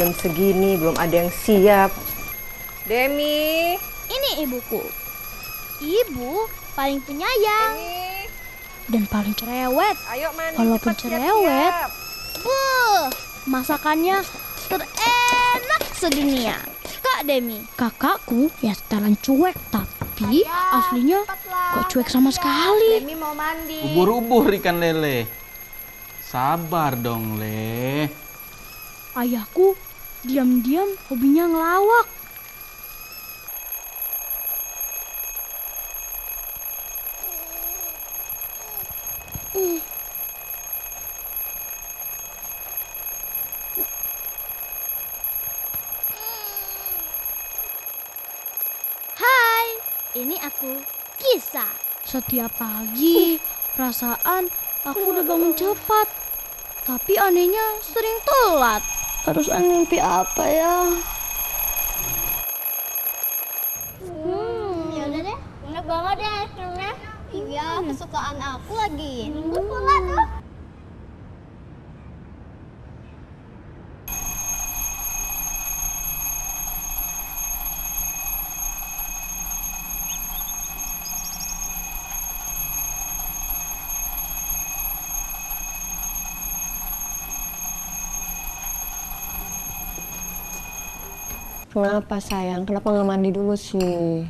jam segini belum ada yang siap. Demi. Ini ibuku. Ibu paling penyayang. Demi. Dan paling cerewet. Ayo mandi. Walaupun cepat, cerewet, siap-siap. masakannya terenak sedunia. Kak Demi, kakakku ya setelan cuek, tapi aslinya kok cuek sama sekali. Demi mau mandi. Ubur-ubur ikan lele. Sabar dong, Le. Ayahku diam-diam hobinya ngelawak. Hai, ini aku, Kisah. Setiap pagi, perasaan aku udah bangun cepat. Tapi anehnya sering telat. Harus mimpi apa ya? Yaudah deh, enak banget ya es krimnya. Iya, kesukaan aku lagi. Nunggu pula tuh. Kenapa sayang? Kenapa nggak mandi dulu sih?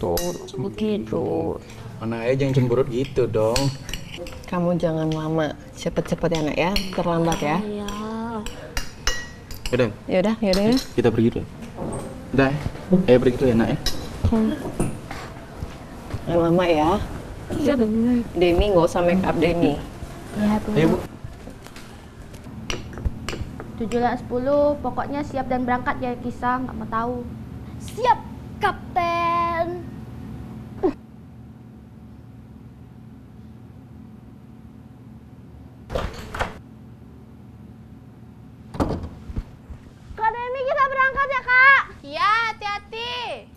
Tuh, begitu. Mana aja yang cemberut gitu dong. Kamu jangan lama, cepet-cepet ya nak ya, terlambat ya. Iya. Yaudah, Yaudah, yaudah ya. kita pergi dulu. Udah, ayo pergi dulu ya, Nak ya. Jangan lama ya. Demi nggak usah make up Demi. Ya, Bu. Ayo, Bu. 7:10, pokoknya siap dan berangkat ya Kisah, nggak mau tahu. Siap, Kapten. Kak Demi, kita berangkat ya Kak? Ya, hati-hati.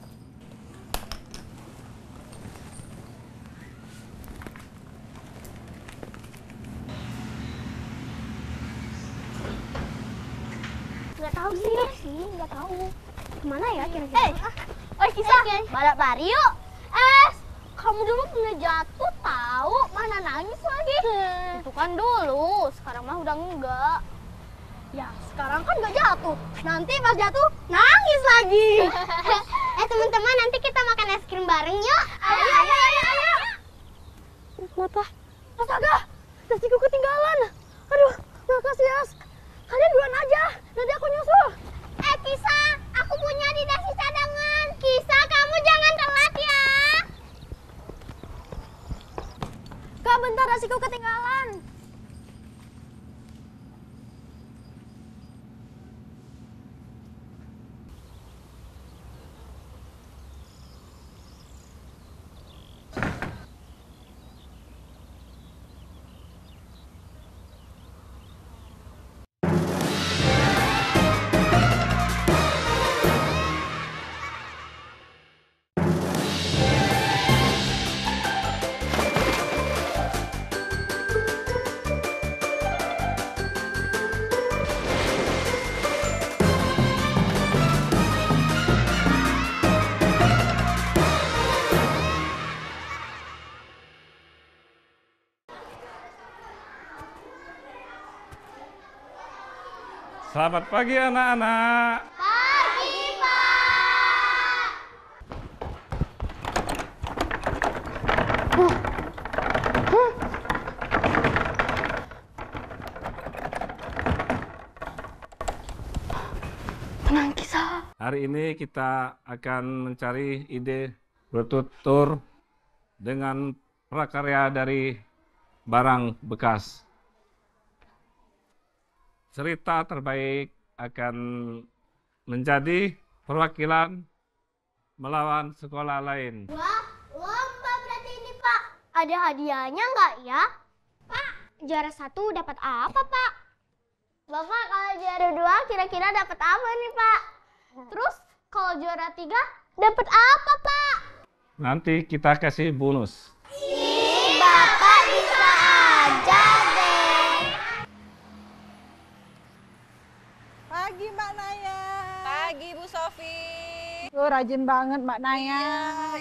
Nggak tahu sih, nggak tahu. Kemana ya kira-kira? Kisah, balap lari yuk. Kamu dulu punya jatuh tahu, mana nangis lagi. Itu kan dulu, sekarang mah udah enggak. Ya, sekarang kan nggak jatuh. Nanti pas jatuh, nangis lagi. Teman-teman, nanti kita makan es krim bareng yuk. Ayo. Kenapa? Astaga, taksiku ketinggalan. Aduh, makasih ya. Kalian duluan aja, nanti aku nyusul. Kisah, aku punya di dasi cadangan. Kisah, kamu jangan telat ya. Kak, bentar, taksiku ketinggalan. Selamat pagi anak-anak. Pagi, Pak. Tenang, Kisah. Hari ini kita akan mencari ide bertutur dengan prakarya dari barang bekas. Cerita terbaik akan menjadi perwakilan melawan sekolah lain. Wah, lomba berarti ini, Pak. Ada hadiahnya nggak ya? Pak, juara 1 dapat apa, Pak? Bapak, kalau juara 2 kira-kira dapat apa nih, Pak? Terus, kalau juara 3 dapat apa, Pak? Nanti kita kasih bonus. Ih, Bapak bisa aja deh. Bu Sofi. Rajin banget Mbak Naya.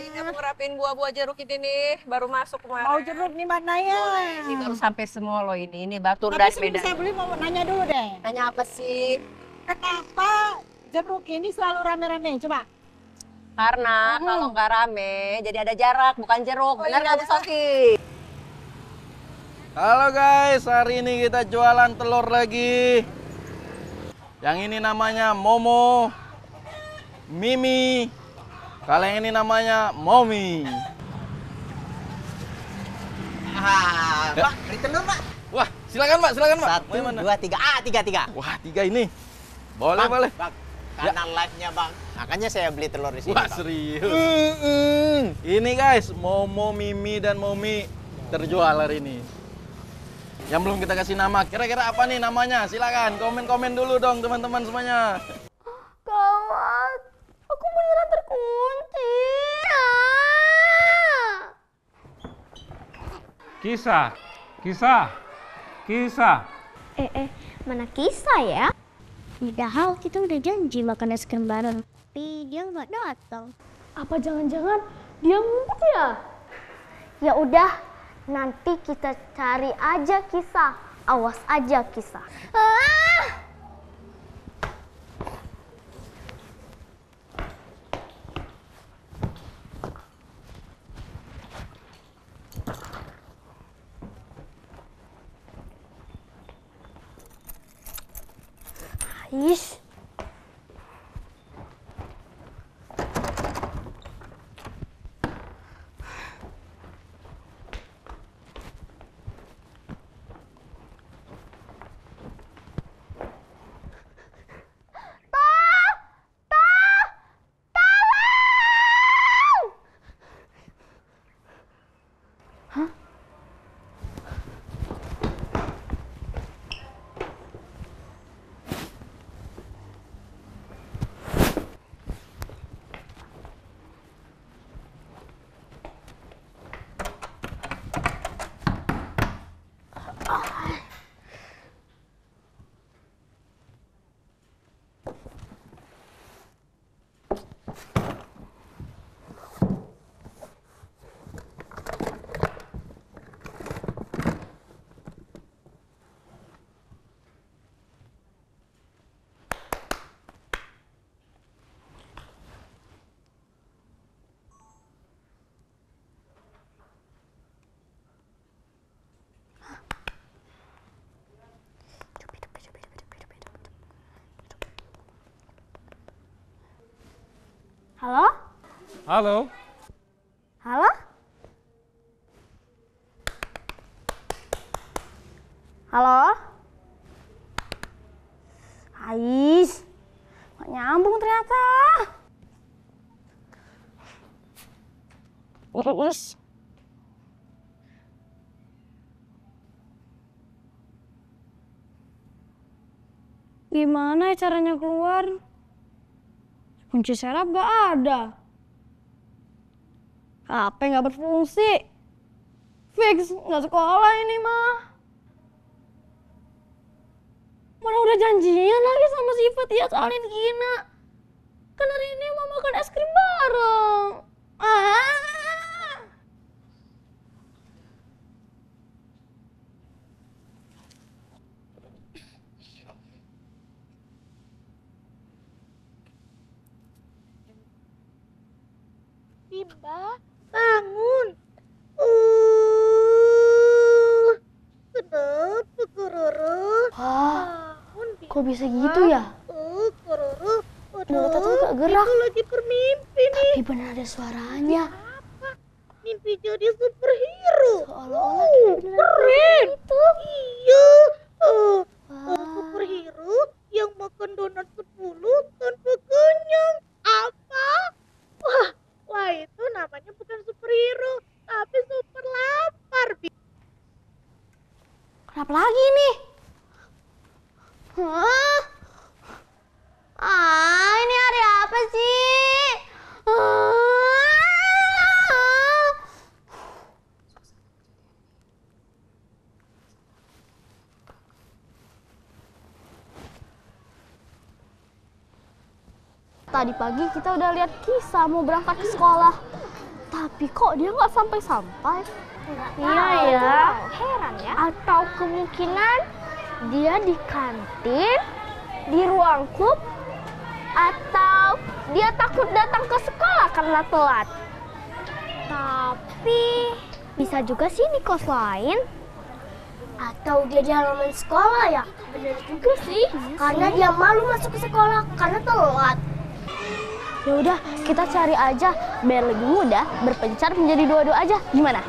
Ini aku ngerapin buah-buah jeruk ini nih, baru masuk kemarin. Mau jeruk nih Mbak Naya. Ini baru sampai semua loh ini. Ini batu Tapi dari sebelum Medan. saya beli mau nanya dulu deh. Nanya apa sih? Kenapa jeruk ini selalu rame-rame? Coba. Karena kalau nggak rame, jadi ada jarak, bukan jeruk. Benar nggak Bu Sofi? Halo guys, hari ini kita jualan telur lagi. Yang ini namanya Momo, Mimi. Kalau yang ini namanya Momi. Pak, beli telur, Pak. Wah, silakan Pak, silakan Pak. Satu, Mau yang mana? dua, tiga. Tiga. Wah, 3 ini. Boleh, Bang, boleh. Bang, karena live-nya, Bang. Makanya saya beli telur di sini, Wah, Bang. serius. Ini guys, Momo, Mimi, dan Momi terjual hari ini. Yang belum kita kasih nama, kira-kira apa nih namanya? Silakan komen-komen dulu dong teman-teman semuanya. Gawat, aku beneran terkunci. Kisah. Mana kisah ya? Padahal kita udah janji makan es krim bareng. Tapi dia nggak datang. Apa jangan-jangan dia ngumpet ya? Ya udah, nanti kita cari aja kisah. Awas aja kisah. Ish. Halo? Halo. Halo? Halo? Ais, nggak nyambung ternyata. Terus. Gimana caranya keluar? Kunci serap gak ada. HP gak berfungsi. Fix, gak sekolah ini mah. Mana udah janjian lagi sama si Fatia soalin Gina. Kan hari ini mau makan es krim bareng. Bimba, bangun. Kenapa, Kororo? Bangun, Bimba. Kok bisa gitu ya? Kororo. Mulut aku gak gerak. Itu lagi bermimpi nih. Tapi benar ada suaranya. Apa? Mimpi jadi superhero. Seolah-olah kayak beneran Keren. itu. Iya. Wah. Superhero yang makan donat 10 tanpa kenyang. Apa? Wah itu namanya bukan superhero, tapi super lapar. Kenapa lagi nih? Hah? Ini hari apa sih? Tadi pagi kita udah lihat Kisah mau berangkat ke sekolah. Tapi kok dia nggak sampai-sampai? Iya ya. Heran ya. Atau kemungkinan dia di kantin, di ruang klub, atau dia takut datang ke sekolah karena telat. Tapi bisa juga sih di kos lain. Atau dia di halaman sekolah ya? Benar juga sih. Karena dia malu masuk ke sekolah karena telat. Ya udah, kita cari aja biar lebih mudah berpencar menjadi dua-dua aja. Gimana?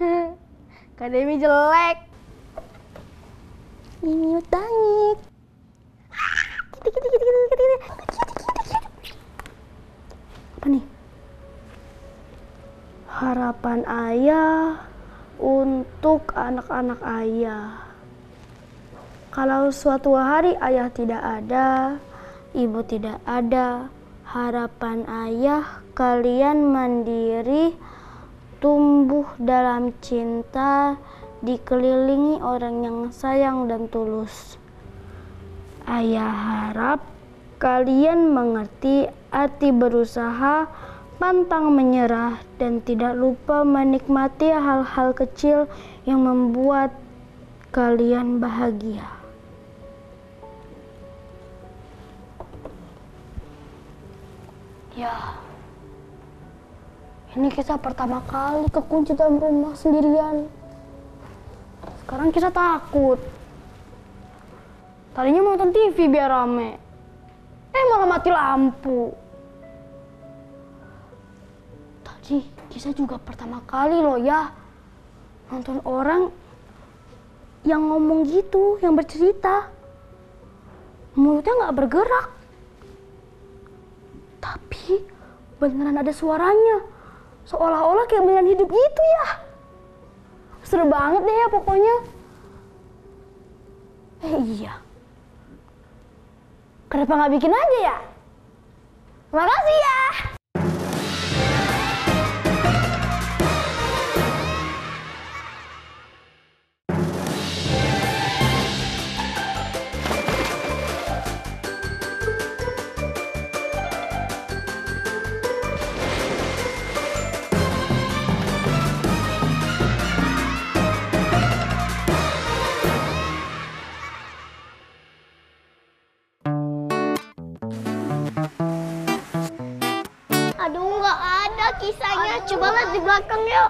Oke. Kak Demi jelek. Mimut banget. Apa nih? Harapan ayah untuk anak-anak ayah. Kalau suatu hari ayah tidak ada, ibu tidak ada, harapan ayah kalian mandiri, tumbuh dalam cinta, dikelilingi orang yang sayang dan tulus. Ayah harap kalian mengerti arti berusaha, pantang menyerah, dan tidak lupa menikmati hal-hal kecil yang membuat kalian bahagia. Ya, ini kita pertama kali kekunci dalam rumah sendirian. Sekarang kita takut. Tadinya mau nonton TV biar rame. Malah mati lampu. Tadi kita juga pertama kali loh ya nonton orang yang ngomong gitu, yang bercerita. Mulutnya nggak bergerak. Tapi beneran ada suaranya. Seolah-olah kayak beneran hidup gitu ya. Seru banget deh ya pokoknya. Iya. Kenapa nggak bikin aja ya? Makasih ya. Aduh, nggak ada kisahnya. Coba lihat di belakang yuk.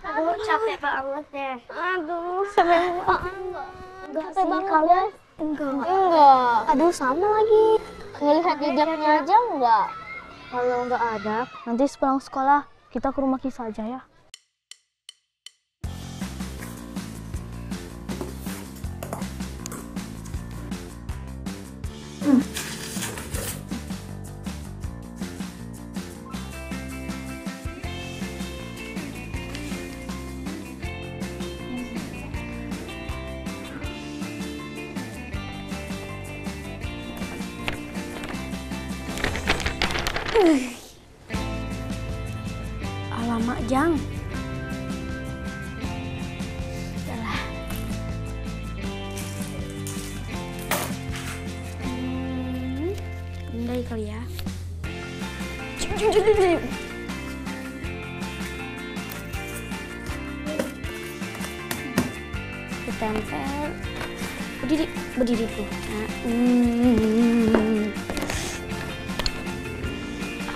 Aduh, capek banget deh. Aduh, capek banget. Enggak sih, kalian? Enggak. Aduh, sama lagi. Ngelihat jejaknya aja enggak? Kalau enggak ada, nanti sepulang sekolah kita ke rumah Kisah aja ya. Alamak, Jang. Yalah. Pindai kali ya. Ditempel. Berdiri tuh.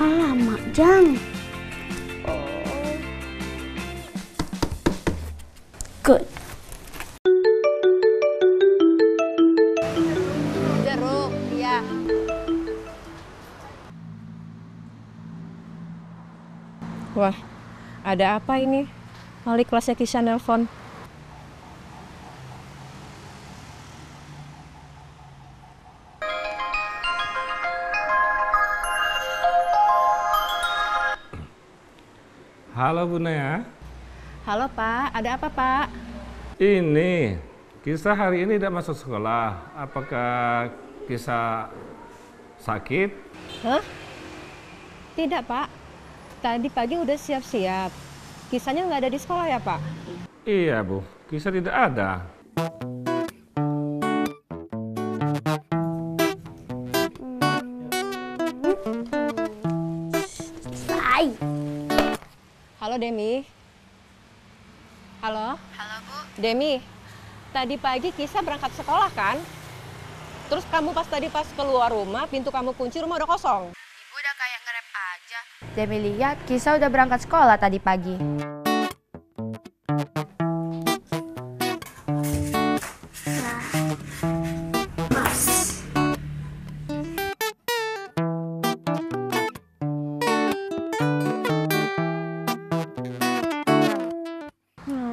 Alamak, Jang. Good. Jeruk, iya. Wah, ada apa ini? Wali kelasnya Kisah nelpon. Halo Bu Naya. Halo Pak, ada apa Pak? Ini Kisah hari ini tidak masuk sekolah. Apakah Kisah sakit? Hah? Tidak, Pak. Tadi pagi udah siap-siap. Kisahnya nggak ada di sekolah ya, Pak? Iya, Bu. Kisah tidak ada. Halo, Demi. Halo? Halo, Bu. Demi, tadi pagi Kisah berangkat sekolah kan? Terus kamu pas keluar rumah, pintu kamu kunci, rumah udah kosong. Ibu udah kayak nge-rap aja. Demi lihat Kisah udah berangkat sekolah tadi pagi.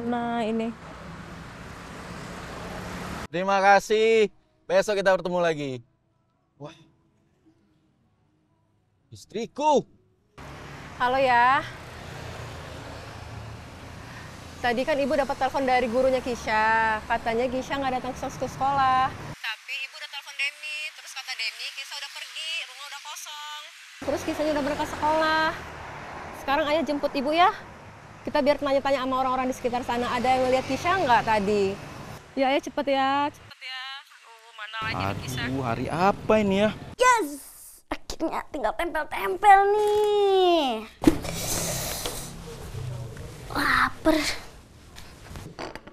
Nah, ini. Terima kasih. Besok kita bertemu lagi. Wah. Istriku. Halo ya. Tadi kan Ibu dapat telepon dari gurunya Kisah. Katanya Kisah nggak datang ke sekolah. Tapi Ibu udah telepon Demi. Terus kata Demi, Kisah udah pergi, rumah udah kosong. Terus Kisahnya udah berangkat sekolah. Sekarang Ayah jemput Ibu ya. Kita biar tanya-tanya sama orang-orang di sekitar sana. Ada yang ngeliat Kisah nggak tadi? Ya, Ayah cepet ya. Cepet ya. Mana lagi nih Kisah? Aduh, hari apa ini ya? Yes! Akhirnya tinggal tempel-tempel nih. Laper.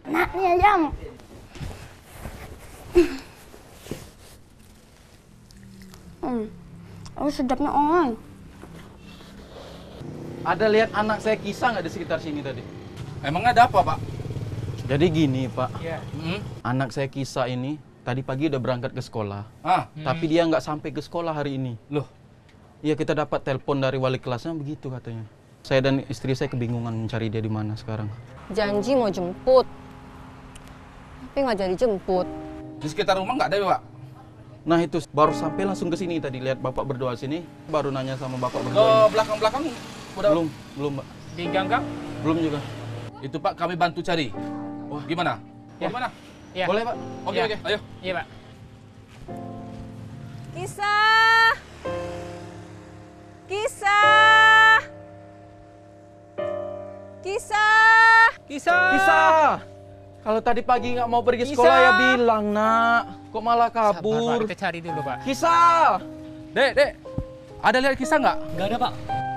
Nah, nih ayam. Oh, sedapnya on. Ada lihat anak saya Kisah nggak di sekitar sini tadi? Emang ada apa, Pak? Jadi gini, Pak. Iya. Anak saya Kisah ini tadi pagi udah berangkat ke sekolah. Ah. Tapi dia nggak sampai ke sekolah hari ini. Loh? Iya, kita dapat telepon dari wali kelasnya begitu katanya. Saya dan istri saya kebingungan mencari dia di mana sekarang. Janji mau jemput. Tapi nggak jadi jemput. Di sekitar rumah nggak ada, Pak? Nah itu, baru sampai langsung ke sini tadi. Lihat Bapak berdoa sini, baru nanya sama Bapak berdoa Oh, ini. belakang-belakang udah Belum, Mbak. di ganggang? Belum juga. Itu, Pak, kami bantu cari. Wah, gimana? Ya. Gimana? Ya. Boleh, Pak? Oke, oke. Ayo. Iya, Pak. Kisah! Kisah! Kisah! Kisah! Kalau tadi pagi nggak mau pergi sekolah ya bilang, Nak. Kok malah kabur? Sabar, Pak. Kita cari dulu, Pak. Kisah! Dek. Ada lihat Kisah nggak? Nggak ada, Pak.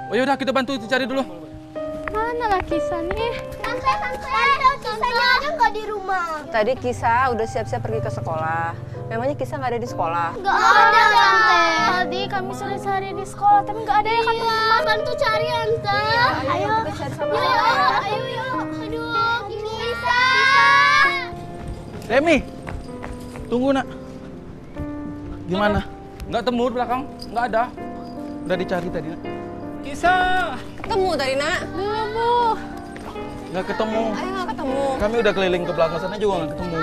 Oh, yaudah kita bantu cari dulu. Mana lah Kisah nih? Tante, Kisahnya ada nggak di rumah? Tadi Kisah udah siap-siap pergi ke sekolah. Memangnya Kisah nggak ada di sekolah? Nggak ada, Tante. Tadi kami sore sehari di sekolah, tapi nggak ada yang kami Bantu cari, Tante. Ayo kita cari sama Ayo, sama. ayo. Aduh, Kisah. Demi, tunggu, Nak. Gimana? Nggak temu di belakang? Nggak ada. Udah dicari tadi, Nak? Kisah! Ketemu tadi, Nak? Belum, Bu. Nggak ketemu. Ayo nggak ketemu. Kami udah keliling ke belakang sana juga nggak ketemu.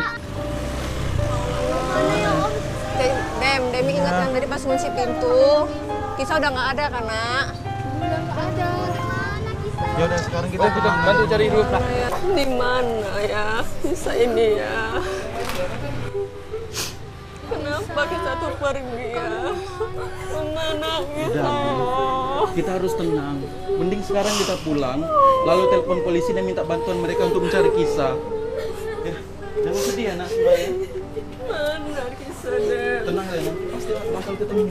Demi ingat kan tadi pas ngunci pintu, Kisah udah nggak ada kan, Nak? Udah nggak ada. Mana Kisah? Ya udah, sekarang kita Kita bantu cari dulu, Pak. Di mana ya Kisah ini ya? Kenapa kita tuh pergi ya? Kemana Kisah? Kita harus tenang. Mending sekarang kita pulang, lalu telepon polisi dan minta bantuan mereka untuk mencari Kisah. Ya, jangan sedih ya, Nak. Semuanya. Mana Kisah, Dem? Tenang ya, Nak. Pasti bakal ketemu.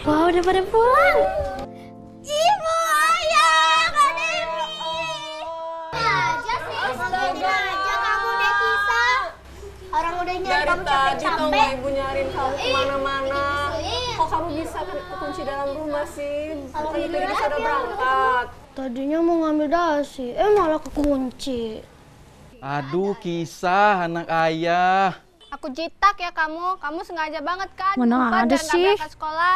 Wah, udah pada pulang. Ibu, ayah, Kak Dewi. Aja sih, astaga aja kamu deh Kisah. Orang udah nyari Dari kamu tadi tau nggak capek-capek. ibu nyariin kamu kemana-mana. Ih, Kok kamu bisa kunci dalam rumah sih? Bukan itu Alhamdulillah, Kisah udah ya. berangkat. Tadinya mau ngambil dasi, malah kekunci. Aduh, Kisah, anak ayah. Aku jitak ya kamu sengaja banget kan? Mana Bukan, ada dan nggak sih. berangkat sekolah.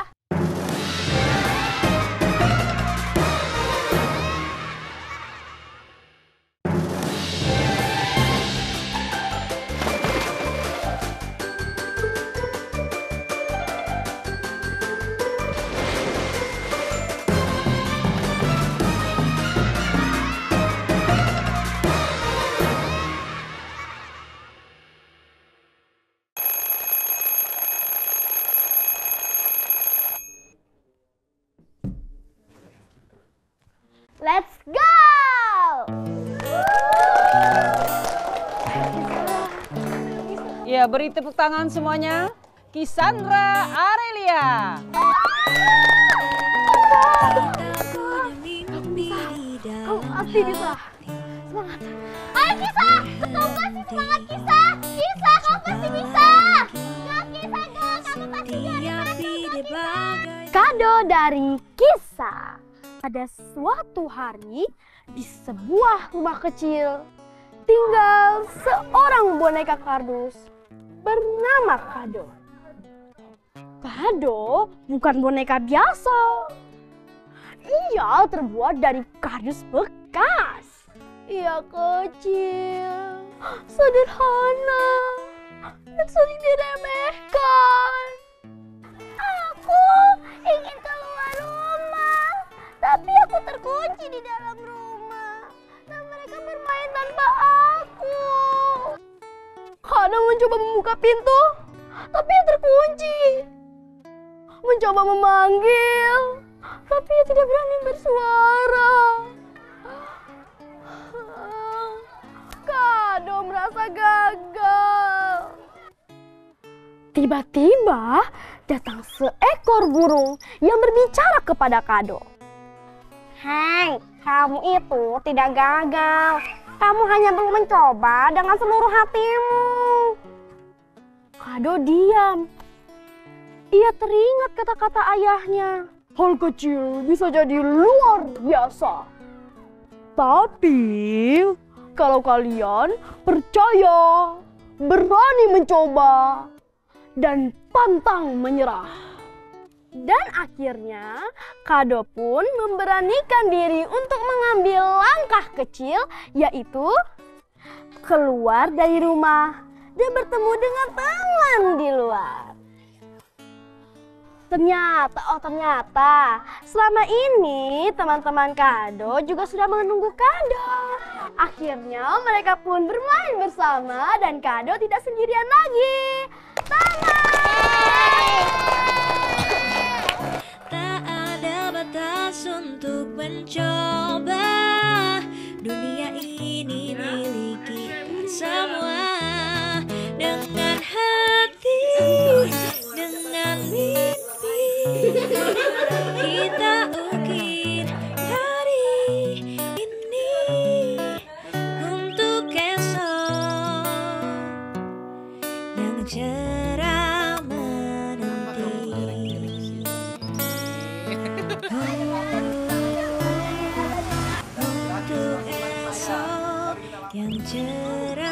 Ya, beri tepuk tangan semuanya. Kisandra Arelia. Kamu pasti bisa. Semangat. Ayo Kisah, kamu pasti semangat Kisah. Kisah, kamu pasti bisa. Go Kisah, go, kamu pasti bisa. Kado dari Kisah. Pada suatu hari di sebuah rumah kecil tinggal seorang boneka kardus bernama Kado. Kado bukan boneka biasa. Ia terbuat dari kardus bekas. Ia kecil, sederhana, dan sering diremehkan. Aku ingin keluar rumah, tapi aku terkunci di dalam rumah. Dan mereka bermain tanpa aku. Kado mencoba membuka pintu, tapi ia terkunci. Mencoba memanggil, tapi ia tidak berani bersuara. Kado merasa gagal. Tiba-tiba datang seekor burung yang berbicara kepada Kado. Hei, kamu itu tidak gagal. Kamu hanya perlu mencoba dengan seluruh hatimu. Kado diam. Ia teringat kata-kata ayahnya. Hal kecil bisa jadi luar biasa. Tapi kalau kalian percaya, berani mencoba, dan pantang menyerah. Dan akhirnya Kado pun memberanikan diri untuk mengambil langkah kecil, yaitu keluar dari rumah dan bertemu dengan teman di luar. Ternyata selama ini teman-teman Kado juga sudah menunggu Kado. Akhirnya mereka pun bermain bersama dan Kado tidak sendirian lagi. Tak ada batas untuk mencoba. Dunia ini milik kita semua. Dengan hati, dengan mimpi, kita ukir hari ini untuk esok yang cerah menanti. Untuk esok yang cerah.